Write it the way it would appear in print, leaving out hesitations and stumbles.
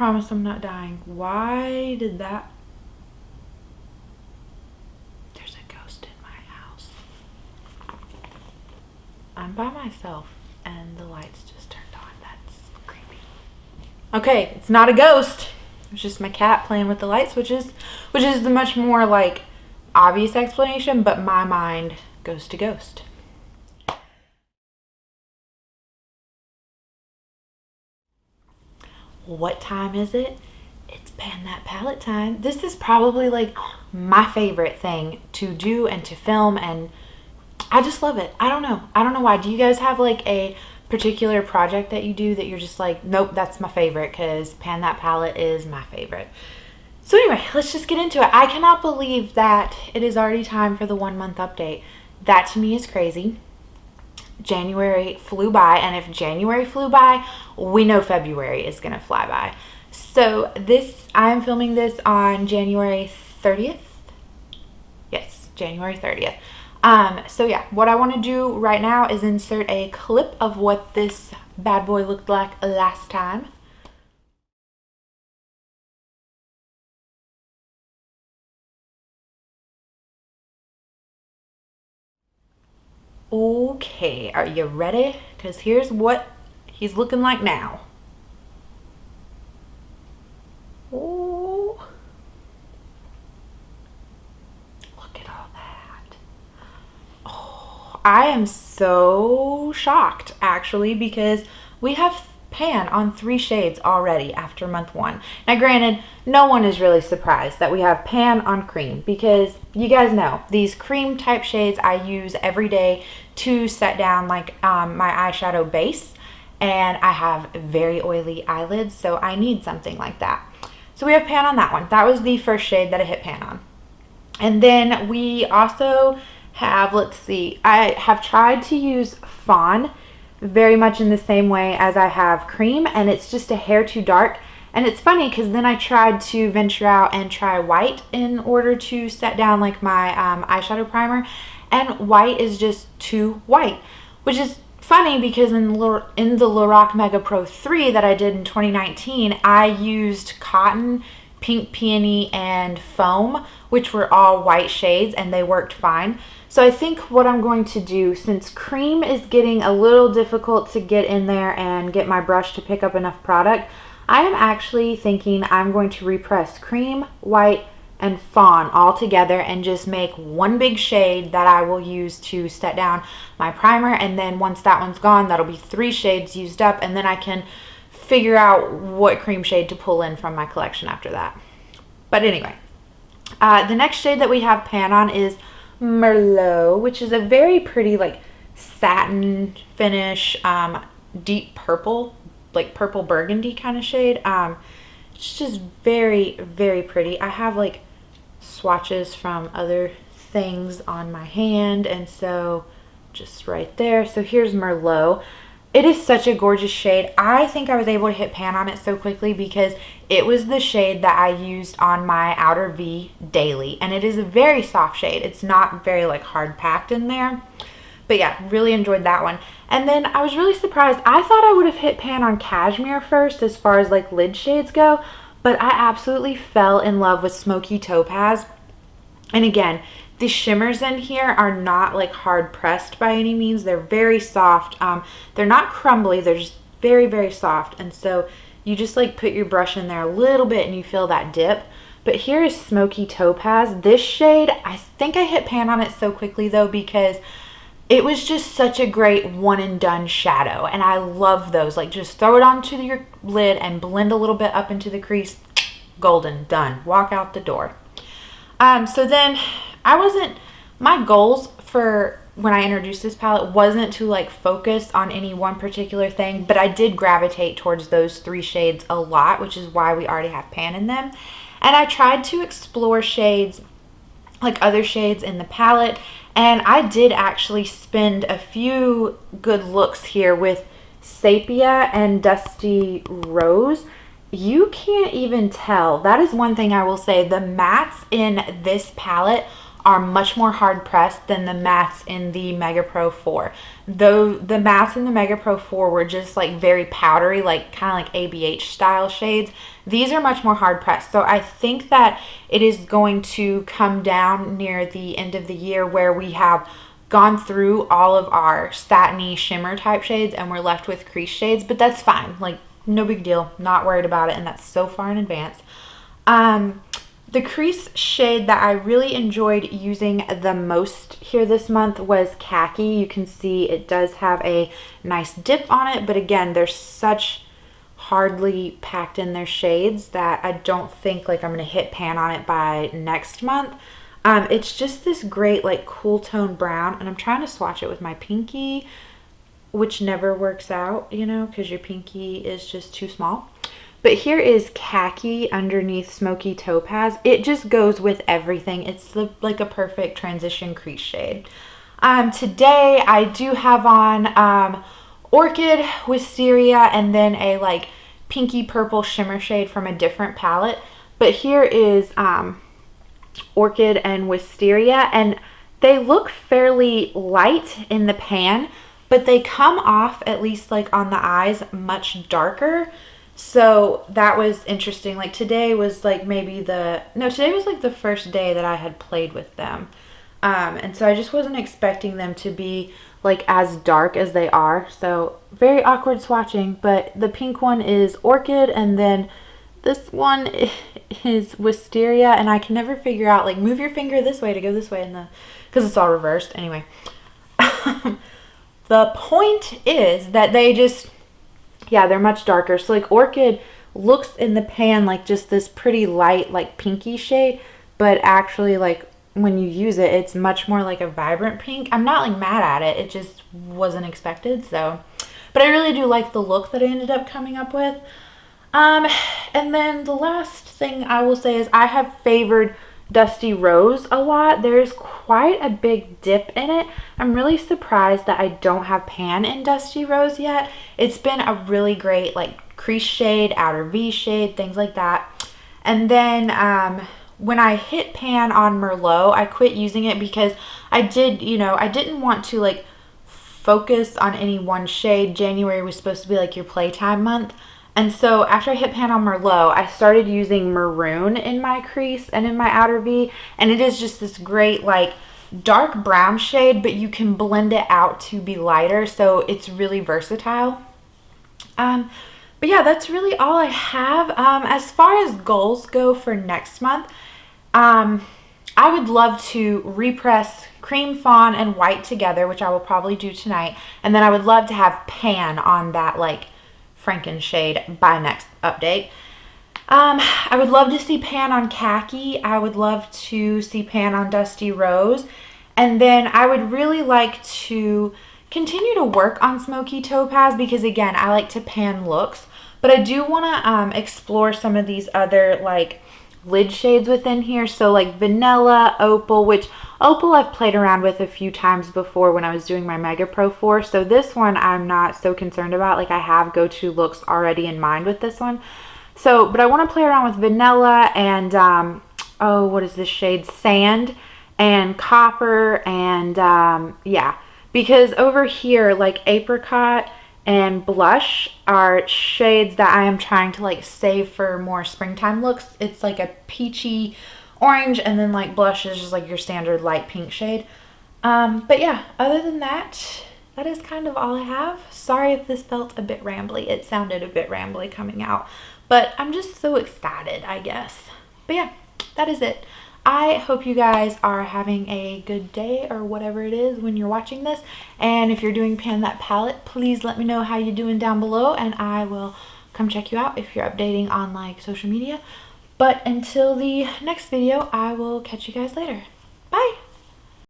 promise I'm not dying. Why did that? There's a ghost in my house. I'm by myself and the lights just turned on. That's creepy. Okay, it's not a ghost. It's just my cat playing with the light switches, which is the much more like obvious explanation, but my mind goes to ghost. What time is it? It's pan that palette time. This is probably like my favorite thing to do and to film, and I just love it. I don't know why. Do you guys have like a particular project that you do that you're just like, nope, that's my favorite? Because pan that palette is my favorite. So anyway, let's just get into it. I cannot believe that it is already time for the 1 month update. That to me is crazy. January flew by, and if January flew by, we know February is gonna fly by. So I am filming this on January 30th. Yes, January 30th. So yeah, what I want to do right now is insert a clip of what this bad boy looked like last time. Okay, are you ready? Because here's what he's looking like now. Oh, look at all that. Oh, I am so shocked actually, because we have pan on 3 shades already after month 1. Now granted, no one is really surprised that we have pan on cream, because you guys know these cream type shades I use every day to set down like my eyeshadow base, and I have very oily eyelids, so I need something like that. So we have pan on that one. That was the first shade that I hit pan on. And then we also have, let's see, I have tried to use fawn very much in the same way as I have cream, and it's just a hair too dark. And it's funny because then I tried to venture out and try white in order to set down like my eyeshadow primer, and white is just too white, which is funny because in the Lorac Mega Pro 3 that I did in 2019, I used cotton, pink peony, and foam, which were all white shades, and they worked fine. So I think what I'm going to do, since cream is getting a little difficult to get in there and get my brush to pick up enough product, I am actually thinking I'm going to repress cream, white, and fawn all together and just make one big shade that I will use to set down my primer. And then once that one's gone, that'll be 3 shades used up, and then I can figure out what cream shade to pull in from my collection after that. But anyway, the next shade that we have pan on is Merlot, which is a very pretty like satin finish, deep purple, like purple burgundy kind of shade. It's just very, very pretty. I have like swatches from other things on my hand, and so just right there. So here's Merlot. It is such a gorgeous shade. I think I was able to hit pan on it so quickly because it was the shade that I used on my outer V daily, and it is a very soft shade. It's not very like hard packed in there, but yeah, really enjoyed that one. And then I was really surprised. I thought I would have hit pan on Cashmere first as far as like lid shades go, but I absolutely fell in love with Smokey Topaz. And again, the shimmers in here are not like hard pressed by any means. They're very soft. They're not crumbly. They're just very, very soft. And so you just like put your brush in there a little bit and you feel that dip. But here is Smokey Topaz. This shade, I think I hit pan on it so quickly though because it was just such a great one and done shadow. And I love those. Like just throw it onto your lid and blend a little bit up into the crease. Golden, done. Walk out the door. So then my goals for when I introduced this palette wasn't to like focus on any one particular thing, but I did gravitate towards those 3 shades a lot, which is why we already have pan in them. And I tried to explore shades, like other shades in the palette, and I did actually spend a few good looks here with Sepia and Dusty Rose. You can't even tell. That is one thing I will say. The mattes in this palette are much more hard pressed than the mattes in the Mega Pro 4. Though the mattes in the Mega Pro 4 were just like very powdery, like kind of like ABH style shades, these are much more hard pressed. So I think that it is going to come down near the end of the year where we have gone through all of our satiny shimmer type shades and we're left with crease shades, but that's fine. Like, no big deal. Not worried about it, and that's so far in advance. The crease shade that I really enjoyed using the most here this month was Khaki. You can see it does have a nice dip on it, but again, they're such hardly packed in their shades that I don't think like I'm going to hit pan on it by next month. It's just this great like cool tone brown, and I'm trying to swatch it with my pinky, which never works out, you know, because your pinky is just too small. But here is Khaki underneath Smokey Topaz. It just goes with everything. It's like a perfect transition crease shade. Today I do have on Orchid, Wisteria, and then a like pinky purple shimmer shade from a different palette. But here is Orchid and Wisteria, and they look fairly light in the pan, but they come off, at least like on the eyes, much darker. So that was interesting. Like today was like today was like the first day that I had played with them. And so I just wasn't expecting them to be like as dark as they are. So very awkward swatching, but the pink one is Orchid, and then this one is Wisteria, and I can never figure out, like, move your finger this way to go this way because it's all reversed. Anyway, the point is that they just, yeah, they're much darker. So like Orchid looks in the pan like just this pretty light, like pinky shade, but actually like when you use it, it's much more like a vibrant pink. I'm not like mad at it. It just wasn't expected. So, but I really do like the look that I ended up coming up with. And then the last thing I will say is I have favored Dusty Rose a lot. There's quite a big dip in it. I'm really surprised that I don't have pan in Dusty Rose yet. It's been a really great like crease shade, outer V shade, things like that. And then when I hit pan on Merlot, I quit using it because I didn't want to like focus on any one shade. January was supposed to be like your playtime month. And so after I hit pan on Merlot, I started using maroon in my crease and in my outer V. And it is just this great like dark brown shade, but you can blend it out to be lighter. So it's really versatile. But yeah, that's really all I have. As far as goals go for next month, I would love to repress Cream Fawn and White together, which I will probably do tonight. And then I would love to have pan on that like Franken shade by next update. I would love to see pan on Khaki. I would love to see pan on Dusty Rose. And then I would really like to continue to work on Smokey Topaz because, again, I like to pan looks. But I do want to explore some of these other, like, lid shades within here. So, like, Vanilla, Opal, which Opal I've played around with a few times before when I was doing my Mega Pro 4. So this one I'm not so concerned about. Like, I have go-to looks already in mind with this one. So, but I want to play around with Vanilla and, what is this shade? Sand and Copper and, yeah. Because over here, like, Apricot and Blush are shades that I am trying to, like, save for more springtime looks. It's like a peachy orange, and then, like, Blush is just, like, your standard light pink shade. But, yeah, other than that, that is kind of all I have. Sorry if this felt a bit rambly. It sounded a bit rambly coming out. But I'm just so excited, I guess. But, yeah, that is it. I hope you guys are having a good day or whatever it is when you're watching this. And if you're doing pan that palette, please let me know how you're doing down below, and I will come check you out if you're updating on like social media. But until the next video, I will catch you guys later. Bye!